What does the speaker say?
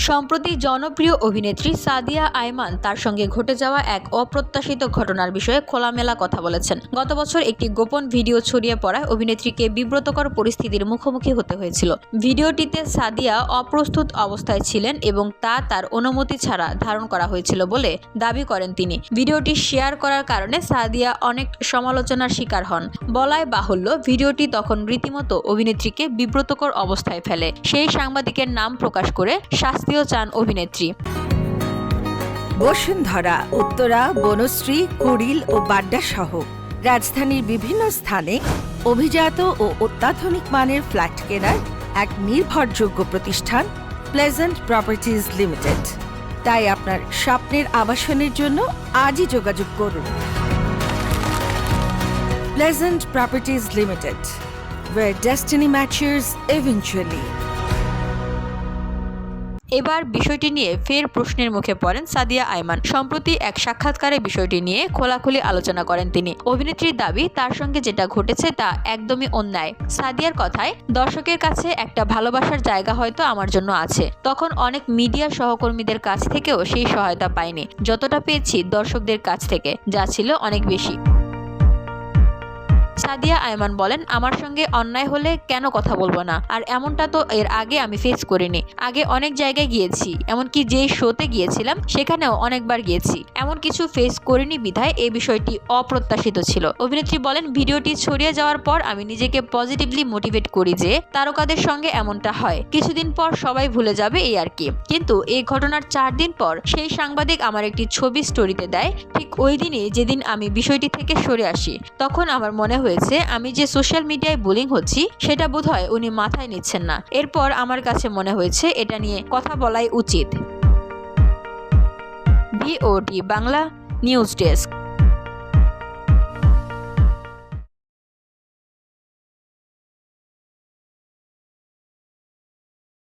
সম্প্রতি জনপ্রিয় অভিনেত্রী সাদিয়া আয়মান তার সঙ্গে ঘটে যাওয়া এক অপ্রত্যাশিত ঘটনার বিষয়ে খোলামেলা কথা বলেছেন। গত বছর একটি গোপন ভিডিও ছড়িয়ে পড়ায় অভিনেত্রীকে বিব্রতকর পরিস্থিতির মুখোমুখি হতে হয়েছিল। ভিডিওটিতে সাদিয়া অপ্রস্তুত অবস্থায় ছিলেন এবং তা তার অনুমতি ছাড়া ধারণ করা হয়েছিল বলে দাবি করেন তিনি। ভিডিওটি শেয়ার করার কারণে সাদিয়া অনেক সমালোচনার শিকার হন। বলাই বাহুল্য, ভিডিওটি তখন রীতিমতো অভিনেত্রীকে বিব্রতকর অবস্থায় ফেলে। সেই সাংবাদিকের নাম প্রকাশ করে শাস্তিও চান অভিনেত্রী। বসুন্ধরা, উত্তরা, বনশ্রী, কুড়িল ও বাড্ডা সহ রাজধানীর বিভিন্ন স্থানে অভিজাত ও অত্যাধুনিক মানের ফ্ল্যাট কেনার এক নির্ভরযোগ্য প্রতিষ্ঠান প্লেজেন্ট প্রপার্টিজ লিমিটেড। তাই আপনার স্বপ্নের আবাসনের জন্য আজই যোগাযোগ করুন। Pleasant properties limited, where destiny matches eventually. এবার বিষয়টি নিয়ে ফের প্রশ্নের মুখে পড়েন সাদিয়া আয়মান। সম্প্রতি এক সাক্ষাৎকারে বিষয়টি নিয়ে খোলাখুলি আলোচনা করেন তিনি। অভিনেত্রীর দাবি, তার সঙ্গে যেটা ঘটেছে তা একদমই অন্যায়। সাদিয়ার কথায়, দর্শকের কাছে একটা ভালোবাসার জায়গা হয়তো আমার জন্য আছে। তখন অনেক মিডিয়া সহকর্মীদের কাছ থেকেও সেই সহায়তা পাইনি, যতটা পেয়েছি দর্শকদের কাছ থেকে, যা ছিল অনেক বেশি। সাদিয়া আয়মান বলেন, আমার সঙ্গে অন্যায় হলে কেন কথা বলবো না? আর এমনটা তো এর আগে আমি ফেস করিনি। আগে অনেক জায়গায় গিয়েছি, এমনকি যেই শোতে গিয়েছিলাম সেখানেও অনেকবার গিয়েছি। এমন কিছু ফেস করিনি বিধায় এই বিষয়টি অপ্রত্যাশিত ছিল। অভিনেত্রী বলেন, ভিডিওটি ছড়িয়ে যাওয়ার পর আমি নিজেকে পজিটিভলি মোটিভেট করি যে তারকাদের সঙ্গে এমনটা হয়, কিছুদিন পর সবাই ভুলে যাবে, এই আর কি। কিন্তু এই ঘটনার 4 দিন পর সেই সাংবাদিক আমার একটি ছবি স্টোরিতে দেয়। ঠিক ওই দিনই যেদিন আমি বিষয়টি থেকে সরে আসি, তখন আমার মনে হয়েছে আমি যে সোশ্যাল মিডিয়ায় বুলিং হচ্ছি সেটা বোধহয় উনি মাথায় নিচ্ছেন না। এরপর আমার কাছে মনে হয়েছে এটা নিয়ে কথা বলাই উচিত। BOD Bangla news desk.